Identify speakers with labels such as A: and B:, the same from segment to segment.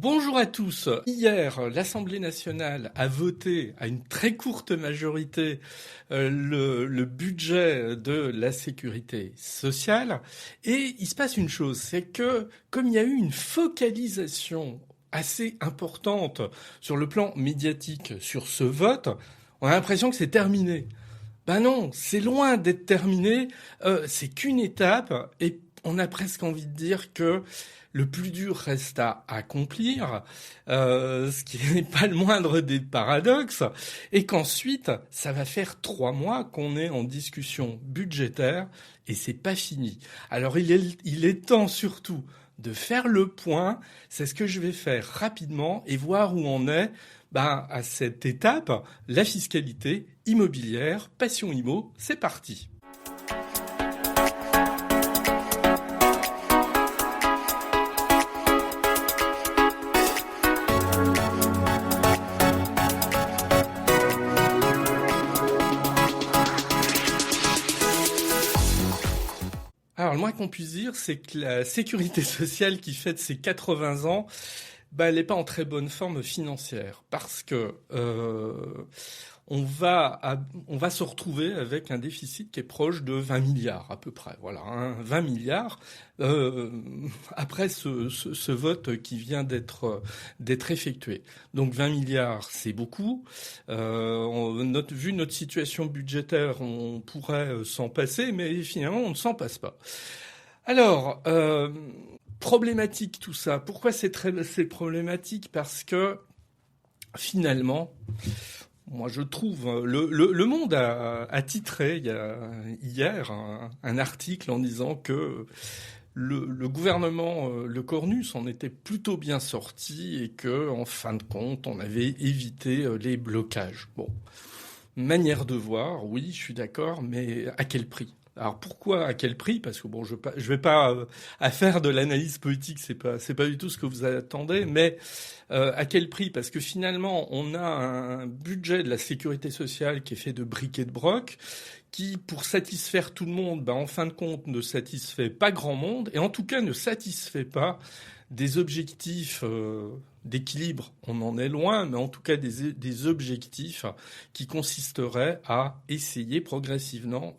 A: Bonjour à tous. Hier, l'Assemblée nationale a voté à une très courte majorité le budget de la sécurité sociale. Et il se passe une chose, c'est que comme il y a eu une focalisation assez importante sur le plan médiatique sur ce vote, on a l'impression que c'est terminé. Ben non, c'est loin d'être terminé. C'est qu'une étape et on a presque envie de dire que le plus dur reste à accomplir, ce qui n'est pas le moindre des paradoxes, et qu'ensuite, ça va faire 3 mois qu'on est en discussion budgétaire et c'est pas fini. Alors il est temps surtout de faire le point. C'est ce que je vais faire rapidement et voir où on est. À cette étape, la fiscalité immobilière, Passion Immo, c'est parti. Alors, le moins qu'on puisse dire, c'est que la sécurité sociale qui fête ses 80 ans, elle n'est pas en très bonne forme financière parce que on va se retrouver avec un déficit qui est proche de 20 milliards à peu près. Voilà, 20 milliards après ce vote qui vient d'être effectué. Donc 20 milliards, c'est beaucoup. Vu notre situation budgétaire, on pourrait s'en passer, mais finalement, on ne s'en passe pas. Alors, problématique tout ça. Pourquoi c'est problématique? Parce que finalement, moi je trouve le Monde a titré hier un article en disant que le gouvernement Le Cornu s'en était plutôt bien sorti et que en fin de compte on avait évité les blocages. Bon, manière de voir, oui, je suis d'accord, mais à quel prix? Alors pourquoi, à quel prix? Parce que bon, je vais pas à faire de l'analyse politique, c'est pas du tout ce que vous attendez, mais à quel prix? Parce que finalement, on a un budget de la sécurité sociale qui est fait de briques et de broc, qui, pour satisfaire tout le monde, en fin de compte, ne satisfait pas grand monde, et en tout cas ne satisfait pas des objectifs d'équilibre. On en est loin, mais en tout cas des objectifs qui consisteraient à essayer progressivement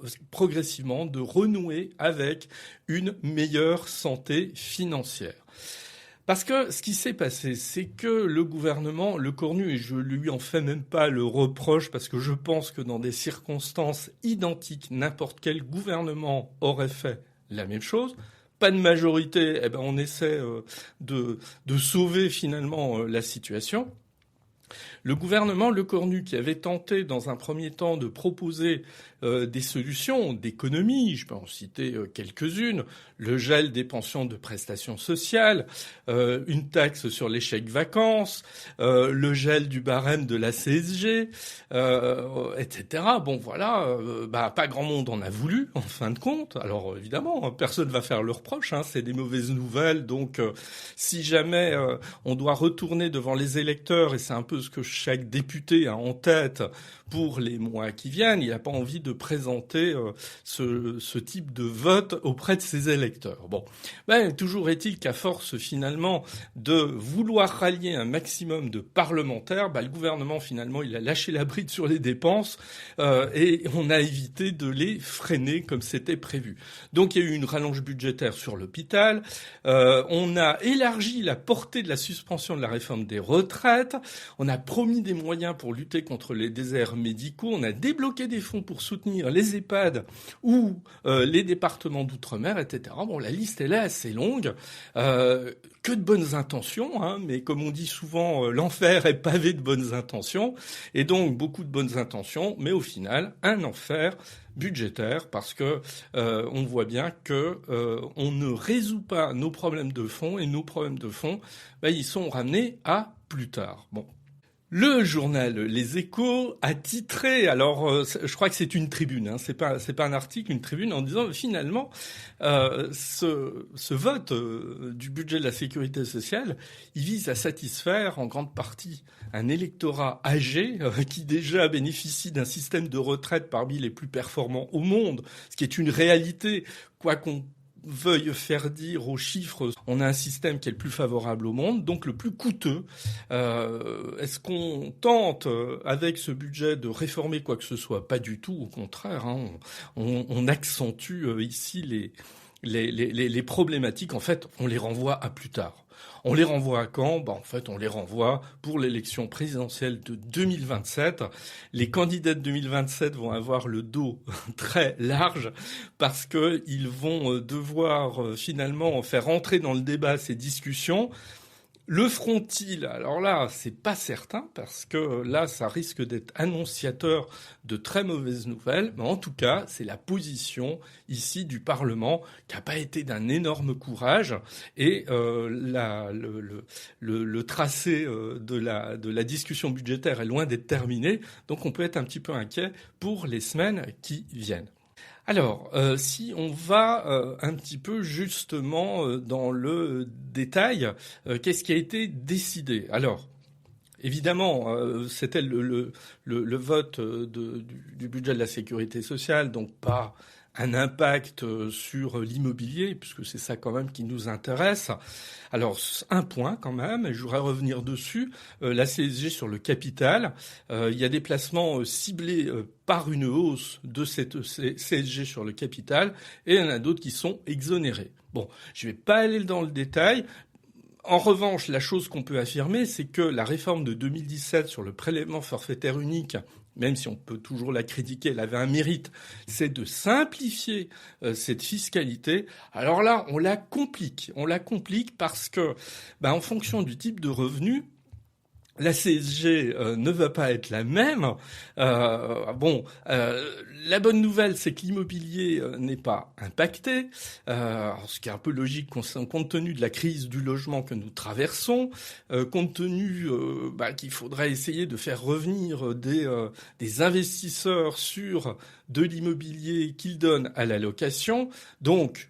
A: de renouer avec une meilleure santé financière. Parce que ce qui s'est passé, c'est que le gouvernement, Le Cornu, et je lui en fais même pas le reproche parce que je pense que dans des circonstances identiques, n'importe quel gouvernement aurait fait la même chose. Pas de majorité, on essaie de sauver finalement la situation. Le gouvernement Le Cornu, qui avait tenté dans un premier temps de proposer des solutions d'économie, je peux en citer quelques-unes, le gel des pensions de prestations sociales, une taxe sur les chèques vacances, le gel du barème de la CSG, etc. Bon voilà, pas grand monde en a voulu en fin de compte. Alors évidemment, personne va faire le reproche, c'est des mauvaises nouvelles. Donc si jamais on doit retourner devant les électeurs, et c'est un peu ce que chaque député a en tête pour les mois qui viennent, il n'a pas envie de présenter ce type de vote auprès de ses électeurs. Bon, toujours est-il qu'à force finalement de vouloir rallier un maximum de parlementaires, le gouvernement finalement il a lâché la bride sur les dépenses et on a évité de les freiner comme c'était prévu. Donc il y a eu une rallonge budgétaire sur l'hôpital, on a élargi la portée de la suspension de la réforme des retraites, on a promis des moyens pour lutter contre les déserts médicaux, on a débloqué des fonds pour soutenir les EHPAD ou les départements d'outre-mer, etc. Bon, la liste elle est assez longue, que de bonnes intentions, mais comme on dit souvent, l'enfer est pavé de bonnes intentions, et donc beaucoup de bonnes intentions, mais au final, un enfer budgétaire parce que on voit bien que on ne résout pas nos problèmes de fond, et nos problèmes de fond, ils sont ramenés à plus tard. Bon. Le journal Les Échos a titré, alors je crois que c'est une tribune, c'est pas un article, une tribune, en disant finalement ce vote du budget de la sécurité sociale, il vise à satisfaire en grande partie un électorat âgé qui déjà bénéficie d'un système de retraite parmi les plus performants au monde, ce qui est une réalité, quoi qu'on veuille faire dire aux chiffres, on a un système qui est le plus favorable au monde, donc le plus coûteux. Est-ce qu'on tente, avec ce budget, de réformer quoi que ce soit? Pas du tout, au contraire. Hein. On accentue ici les problématiques. En fait, on les renvoie à plus tard. On les renvoie à quand? En fait, on les renvoie pour l'élection présidentielle de 2027. Les candidats de 2027 vont avoir le dos très large parce que ils vont devoir finalement faire entrer dans le débat ces discussions. Le feront-ils? Alors là, c'est pas certain parce que là, ça risque d'être annonciateur de très mauvaises nouvelles. Mais en tout cas, c'est la position ici du Parlement qui n'a pas été d'un énorme courage et le tracé de la discussion budgétaire est loin d'être terminé. Donc, on peut être un petit peu inquiet pour les semaines qui viennent. Alors, si on va un petit peu justement dans le détail, qu'est-ce qui a été décidé? Alors, évidemment, c'était le vote du budget de la sécurité sociale, donc pas un impact sur l'immobilier, puisque c'est ça quand même qui nous intéresse. Alors, un point quand même, et je voudrais revenir dessus, la CSG sur le capital. Il y a des placements ciblés par une hausse de cette CSG sur le capital, et il y en a d'autres qui sont exonérés. Bon, je ne vais pas aller dans le détail. En revanche, la chose qu'on peut affirmer, c'est que la réforme de 2017 sur le prélèvement forfaitaire unique, même si on peut toujours la critiquer, elle avait un mérite, c'est de simplifier cette fiscalité. Alors là, on la complique parce que, en fonction du type de revenu, la CSG ne va pas être la même. La bonne nouvelle, c'est que l'immobilier n'est pas impacté, ce qui est un peu logique compte tenu de la crise du logement que nous traversons, compte tenu qu'il faudrait essayer de faire revenir des investisseurs sur de l'immobilier qu'ils donnent à la location. Donc,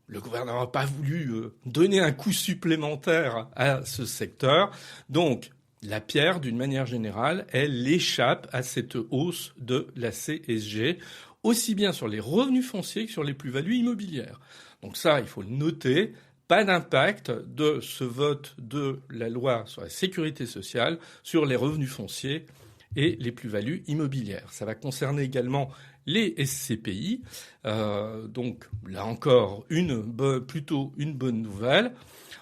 A: le gouvernement n'a pas voulu donner un coup supplémentaire à ce secteur. Donc, la pierre, d'une manière générale, elle échappe à cette hausse de la CSG, aussi bien sur les revenus fonciers que sur les plus-values immobilières. Donc ça, il faut le noter, pas d'impact de ce vote de la loi sur la sécurité sociale sur les revenus fonciers et les plus-values immobilières. Ça va concerner également les SCPI, donc là encore plutôt une bonne nouvelle.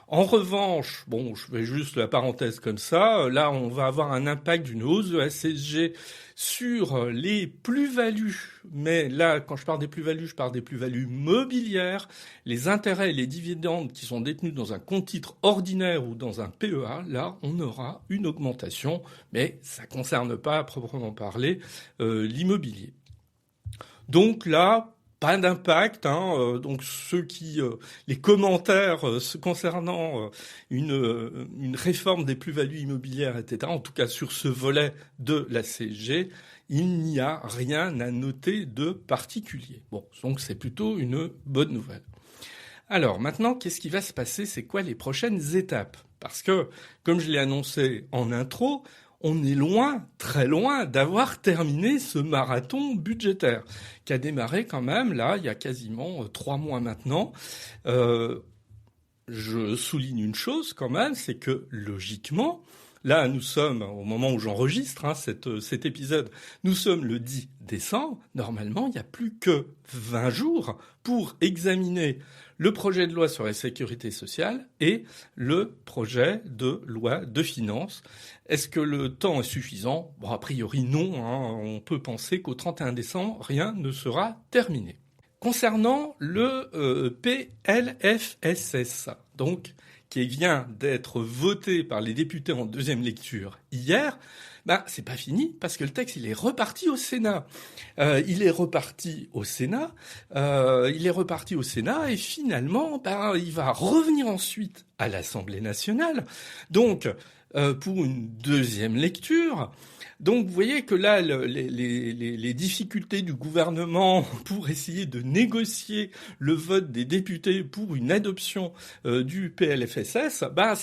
A: En revanche, je fais juste la parenthèse comme ça, là on va avoir un impact d'une hausse de la CSG sur les plus-values, mais là quand je parle des plus-values, je parle des plus-values mobilières, les intérêts et les dividendes qui sont détenus dans un compte titre ordinaire ou dans un PEA, là on aura une augmentation, mais ça ne concerne pas à proprement parler l'immobilier. Donc là, pas d'impact, donc les commentaires concernant une réforme des plus-values immobilières, etc., en tout cas sur ce volet de la CSG, il n'y a rien à noter de particulier. Bon, donc c'est plutôt une bonne nouvelle. Alors maintenant, qu'est-ce qui va se passer? C'est quoi les prochaines étapes? Parce que, comme je l'ai annoncé en intro, on est loin, très loin, d'avoir terminé ce marathon budgétaire qui a démarré quand même, là, il y a quasiment 3 mois maintenant. Je souligne une chose quand même, c'est que logiquement, là, nous sommes, au moment où j'enregistre cet épisode, nous sommes le 10 décembre. Normalement, il n'y a plus que 20 jours pour examiner le projet de loi sur la sécurité sociale et le projet de loi de finances. Est-ce que le temps est suffisant? A priori non. On peut penser qu'au 31 décembre, rien ne sera terminé. Concernant le PLFSS, donc, qui vient d'être voté par les députés en deuxième lecture hier, c'est pas fini parce que le texte il est reparti au Sénat. Il est reparti au Sénat et finalement il va revenir ensuite à l'Assemblée nationale. Donc pour une deuxième lecture. Donc vous voyez que là, les difficultés du gouvernement pour essayer de négocier le vote des députés pour une adoption du PLFSS, ça va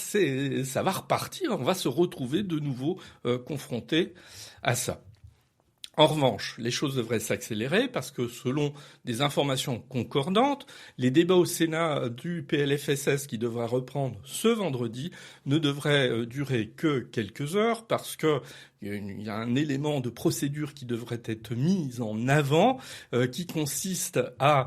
A: repartir, on va se retrouver de nouveau confronté à ça. En revanche, les choses devraient s'accélérer parce que selon des informations concordantes, les débats au Sénat du PLFSS qui devra reprendre ce vendredi ne devraient durer que quelques heures parce que il y a un élément de procédure qui devrait être mis en avant qui consiste à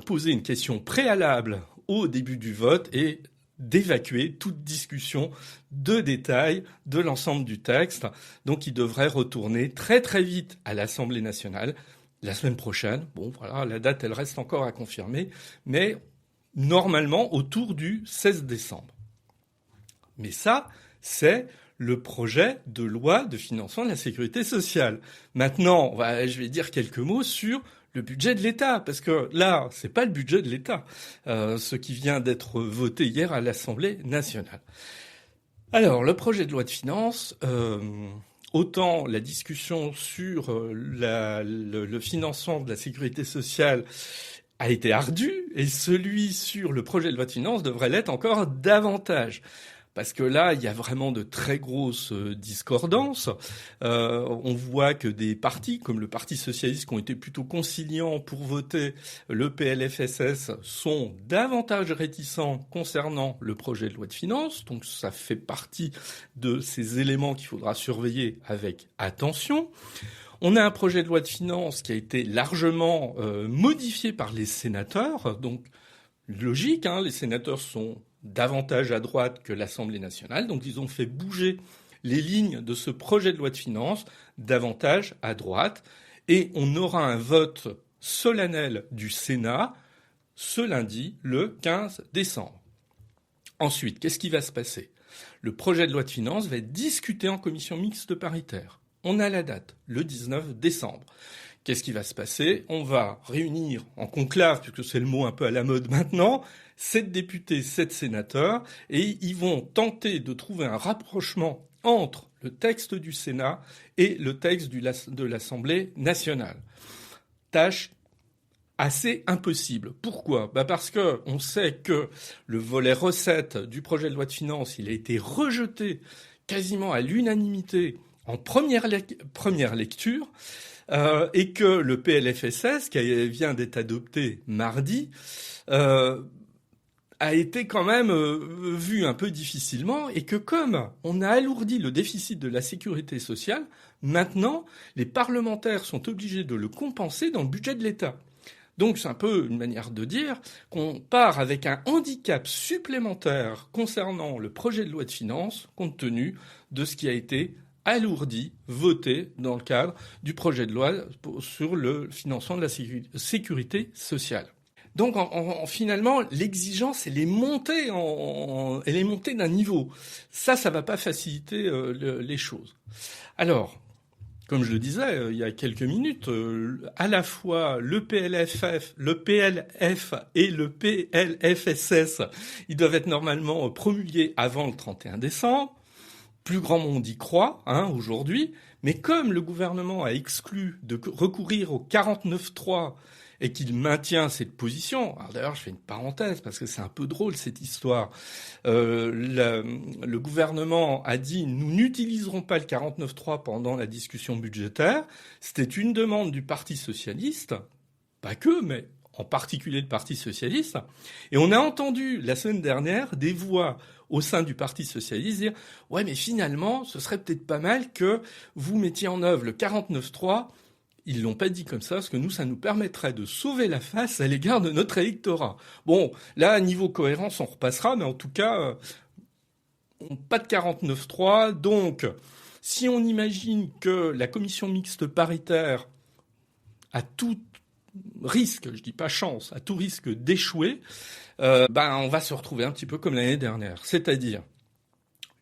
A: poser une question préalable au début du vote et d'évacuer toute discussion de détail de l'ensemble du texte. Donc il devrait retourner très très vite à l'Assemblée nationale la semaine prochaine. Bon voilà, la date elle reste encore à confirmer, mais normalement autour du 16 décembre. Mais ça, c'est le projet de loi de financement de la sécurité sociale. Maintenant, je vais dire quelques mots sur le budget de l'État, parce que là, c'est pas le budget de l'État, ce qui vient d'être voté hier à l'Assemblée nationale. Alors, le projet de loi de finances, autant la discussion sur le financement de la sécurité sociale a été ardue, et celui sur le projet de loi de finances devrait l'être encore davantage. Parce que là, il y a vraiment de très grosses discordances. On voit que des partis, comme le Parti socialiste, qui ont été plutôt conciliants pour voter le PLFSS, sont davantage réticents concernant le projet de loi de finances. Donc ça fait partie de ces éléments qu'il faudra surveiller avec attention. On a un projet de loi de finances qui a été largement modifié par les sénateurs. Donc logique, les sénateurs sont davantage à droite que l'Assemblée nationale. Donc ils ont fait bouger les lignes de ce projet de loi de finances davantage à droite. Et on aura un vote solennel du Sénat ce lundi, le 15 décembre. Ensuite, qu'est-ce qui va se passer ? Le projet de loi de finances va être discuté en commission mixte paritaire. On a la date, le 19 décembre. Qu'est-ce qui va se passer ? On va réunir en conclave, puisque c'est le mot un peu à la mode maintenant, 7 députés, 7 sénateurs, et ils vont tenter de trouver un rapprochement entre le texte du Sénat et le texte de l'Assemblée nationale. Tâche assez impossible. Pourquoi ? Parce que on sait que le volet recettes du projet de loi de finances, il a été rejeté quasiment à l'unanimité en première lecture, et que le PLFSS, qui vient d'être adopté mardi, a été quand même vu un peu difficilement, et que comme on a alourdi le déficit de la sécurité sociale, maintenant, les parlementaires sont obligés de le compenser dans le budget de l'État. Donc c'est un peu une manière de dire qu'on part avec un handicap supplémentaire concernant le projet de loi de finances, compte tenu de ce qui a été alourdi, voté dans le cadre du projet de loi sur le financement de la sécurité sociale. Donc finalement, l'exigence, elle est montée d'un niveau. Ça va pas faciliter les choses. Alors, comme je le disais il y a quelques minutes, à la fois le PLF et le PLFSS, ils doivent être normalement promulgués avant le 31 décembre. Plus grand monde y croit aujourd'hui, mais comme le gouvernement a exclu de recourir au 49.3 et qu'il maintient cette position, alors d'ailleurs je fais une parenthèse parce que c'est un peu drôle cette histoire, le gouvernement a dit nous n'utiliserons pas le 49.3 pendant la discussion budgétaire, c'était une demande du Parti socialiste, pas que, mais en particulier le Parti socialiste, et on a entendu la semaine dernière des voix au sein du Parti socialiste dire « Ouais, mais finalement, ce serait peut-être pas mal que vous mettiez en œuvre le 49.3 ». Ils l'ont pas dit comme ça, parce que nous, ça nous permettrait de sauver la face à l'égard de notre électorat. Bon, là, niveau cohérence, on repassera, mais en tout cas, pas de 49.3. Donc, si on imagine que la commission mixte paritaire a tout risque, je dis pas chance, à tout risque d'échouer, on va se retrouver un petit peu comme l'année dernière. C'est-à-dire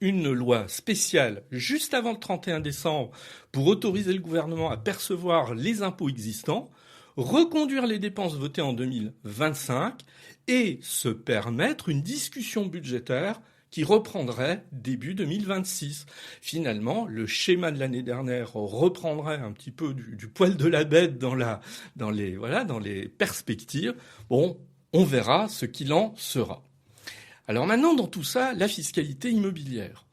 A: une loi spéciale juste avant le 31 décembre pour autoriser le gouvernement à percevoir les impôts existants, reconduire les dépenses votées en 2025 et se permettre une discussion budgétaire qui reprendrait début 2026. Finalement, le schéma de l'année dernière reprendrait un petit peu du poil de la bête dans les perspectives. Bon, on verra ce qu'il en sera. Alors maintenant, dans tout ça, la fiscalité immobilière.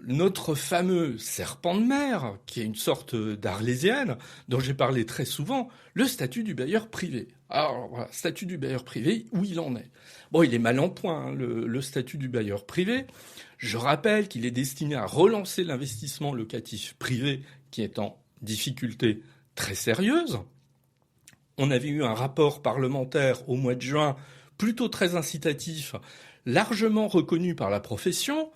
A: notre fameux serpent de mer, qui est une sorte d'arlésienne, dont j'ai parlé très souvent, le statut du bailleur privé. Alors, voilà, statut du bailleur privé, où il en est. Bon, il est mal en point, hein, le statut du bailleur privé. Je rappelle qu'il est destiné à relancer l'investissement locatif privé, qui est en difficulté très sérieuse. On avait eu un rapport parlementaire au mois de juin, plutôt très incitatif, largement reconnu par la profession.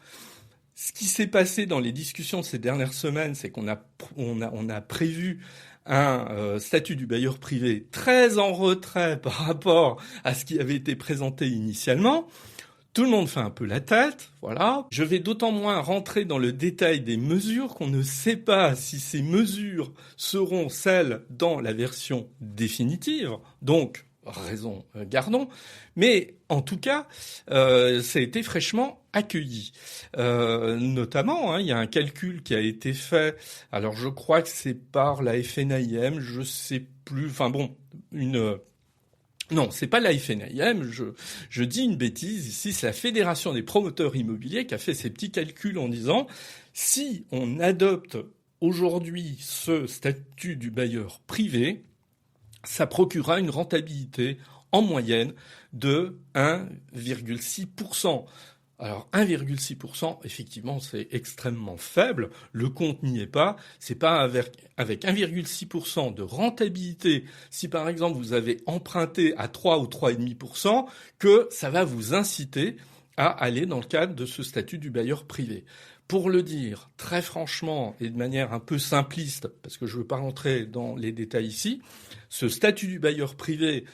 A: Ce qui s'est passé dans les discussions de ces dernières semaines, c'est qu'on a prévu un statut du bailleur privé très en retrait par rapport à ce qui avait été présenté initialement. Tout le monde fait un peu la tête, voilà. Je vais d'autant moins rentrer dans le détail des mesures qu'on ne sait pas si ces mesures seront celles dans la version définitive. Donc, raison gardons. Mais en tout cas, ça a été fraîchement accueilli. Notamment, hein, il y a un calcul qui a été fait. Alors, je crois que c'est par la FNAIM, je sais plus. Enfin bon, non, c'est pas la FNAIM, je dis une bêtise, ici c'est la Fédération des promoteurs immobiliers qui a fait ces petits calculs en disant si on adopte aujourd'hui ce statut du bailleur privé, ça procurera une rentabilité en moyenne de 1,6%. Alors 1,6%, effectivement, c'est extrêmement faible. Le compte n'y est pas. C'est pas avec 1,6% de rentabilité, si par exemple vous avez emprunté à 3 ou 3,5%, que ça va vous inciter à aller dans le cadre de ce statut du bailleur privé. Pour le dire très franchement et de manière un peu simpliste, parce que je ne veux pas rentrer dans les détails ici, ce statut du bailleur privé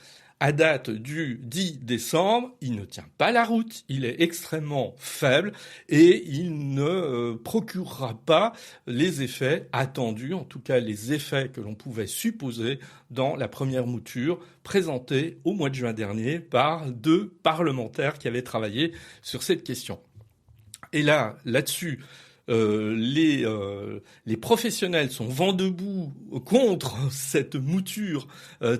A: à date du 10 décembre, il ne tient pas la route, il est extrêmement faible et il ne procurera pas les effets attendus, en tout cas les effets que l'on pouvait supposer dans la première mouture présentée au mois de juin dernier par 2 parlementaires qui avaient travaillé sur cette question. Et là-dessus, les professionnels sont vent debout contre cette mouture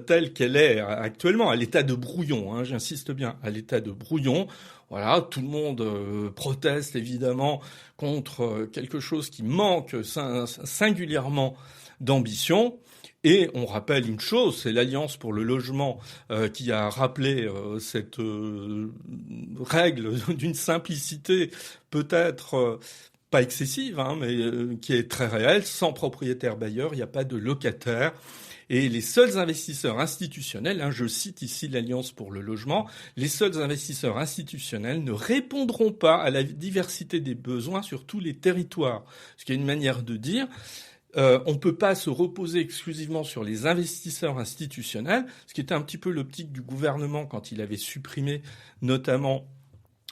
A: telle qu'elle est actuellement, à l'état de brouillon, hein, j'insiste bien, à l'état de brouillon. Voilà, tout le monde proteste évidemment contre quelque chose qui manque singulièrement d'ambition. Et on rappelle une chose, c'est l'Alliance pour le logement qui a rappelé cette règle d'une simplicité peut-être pas excessive, hein, mais qui est très réelle. Sans propriétaire bailleur, il n'y a pas de locataire. Et les seuls investisseurs institutionnels, hein, je cite ici l'Alliance pour le logement, les seuls investisseurs institutionnels ne répondront pas à la diversité des besoins sur tous les territoires. Ce qui est une manière de dire... on ne peut pas se reposer exclusivement sur les investisseurs institutionnels, ce qui était un petit peu l'optique du gouvernement quand il avait supprimé notamment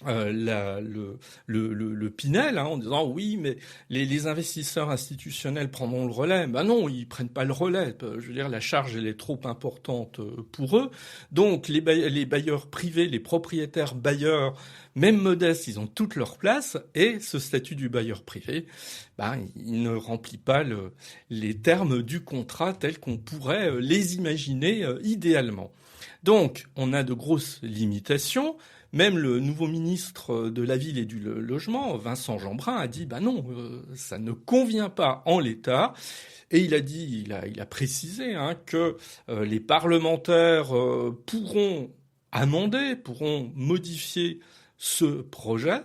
A: le Pinel, hein, en disant oui, mais les investisseurs institutionnels prendront le relais. Ben non, ils prennent pas le relais. Je veux dire, la charge elle est trop importante pour eux. Donc les bailleurs privés, les propriétaires bailleurs, même modestes, ils ont toute leur place. Et ce statut du bailleur privé, ben il ne remplit pas les termes du contrat tels qu'on pourrait les imaginer idéalement. Donc on a de grosses limitations. Même le nouveau ministre de la Ville et du Logement, Vincent Jeanbrun, a dit bah non, ça ne convient pas en l'état. Et il a dit, il a précisé hein, que les parlementaires pourront amender, pourront modifier ce projet.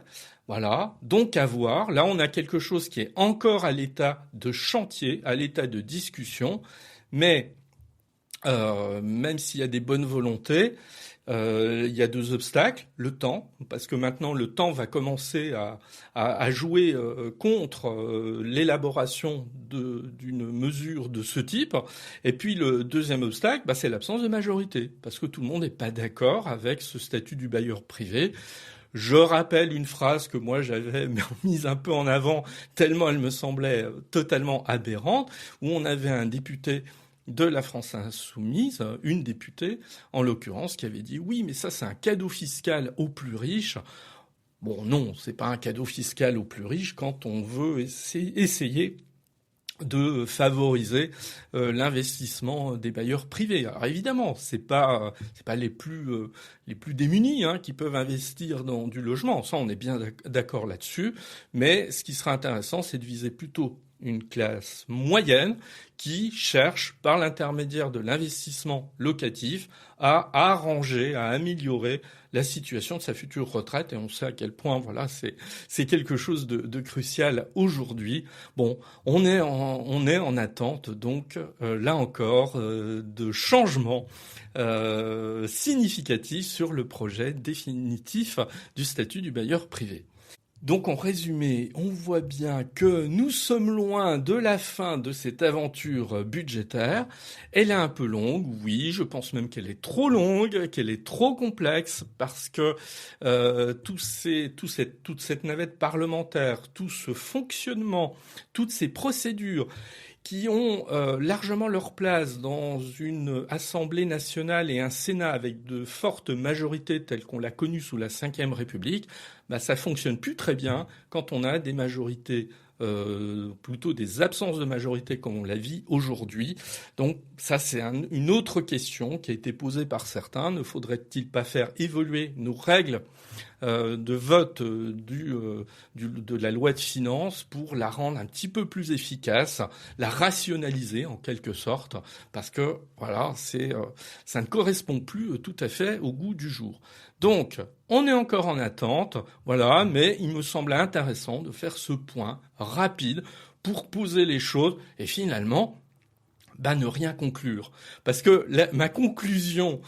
A: Voilà, donc à voir. Là, on a quelque chose qui est encore à l'état de chantier, à l'état de discussion, mais même s'il y a des bonnes volontés, il y a 2 obstacles. Le temps, parce que maintenant le temps va commencer à jouer contre l'élaboration d'une mesure de ce type. Et puis le deuxième obstacle, c'est l'absence de majorité, parce que tout le monde n'est pas d'accord avec ce statut du bailleur privé. Je rappelle une phrase que moi j'avais mise un peu en avant, tellement elle me semblait totalement aberrante, où on avait un député de la France Insoumise, une députée, en l'occurrence, qui avait dit « Oui, mais ça, c'est un cadeau fiscal aux plus riches. » Bon, non, c'est pas un cadeau fiscal aux plus riches quand on veut essayer de favoriser l'investissement des bailleurs privés. Alors évidemment, c'est pas les plus démunis qui peuvent investir dans du logement. Ça, on est bien d'accord là-dessus. Mais ce qui sera intéressant, c'est de viser plutôt une classe moyenne qui cherche, par l'intermédiaire de l'investissement locatif, à arranger, à améliorer la situation de sa future retraite. Et on sait à quel point, voilà, c'est quelque chose de crucial aujourd'hui. Bon, on est en attente, donc, là encore, de changements significatifs sur le projet définitif du statut du bailleur privé. Donc en résumé, on voit bien que nous sommes loin de la fin de cette aventure budgétaire. Elle est un peu longue, oui, je pense même qu'elle est trop longue, qu'elle est trop complexe, parce que toute cette navette parlementaire, tout ce fonctionnement, toutes ces procédures qui ont largement leur place dans une Assemblée nationale et un Sénat avec de fortes majorités telles qu'on l'a connu sous la Ve République, ça fonctionne plus très bien quand on a des majorités, plutôt des absences de majorité comme on la vit aujourd'hui. Donc ça, c'est une autre question qui a été posée par certains. Ne faudrait-il pas faire évoluer nos règles de vote de la loi de finances pour la rendre un petit peu plus efficace, la rationaliser en quelque sorte, parce que voilà, ça ne correspond plus tout à fait au goût du jour. Donc, on est encore en attente, voilà, mais il me semble intéressant de faire ce point rapide pour poser les choses et finalement ne rien conclure. Parce que ma conclusion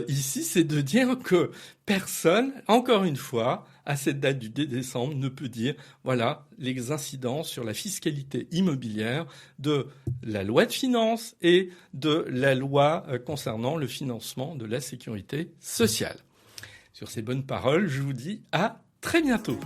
A: ici, c'est de dire que personne, encore une fois, à cette date du 2 décembre, ne peut dire, voilà, les incidences sur la fiscalité immobilière de la loi de finances et de la loi concernant le financement de la sécurité sociale. Sur ces bonnes paroles, je vous dis à très bientôt.